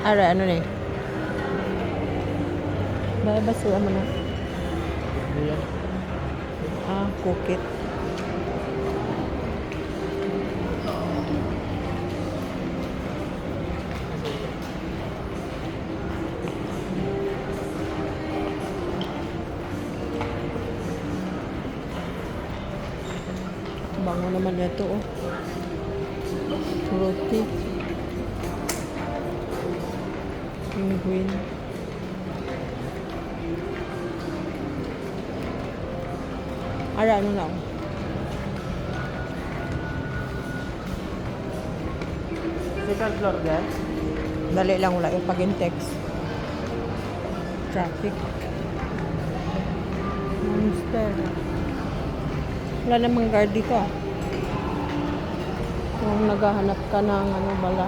Ara, ano na eh? Basuhan mo na. Ayan. Cook it. Bango naman ito, oh. Roti. Penguin. Ara, ano na, oh? Second floor din. Dali lang, wala yung pag-in-text. Traffic. Monster. Wala namang guard dito, ah. Kung naghahanap ka ng ano bala.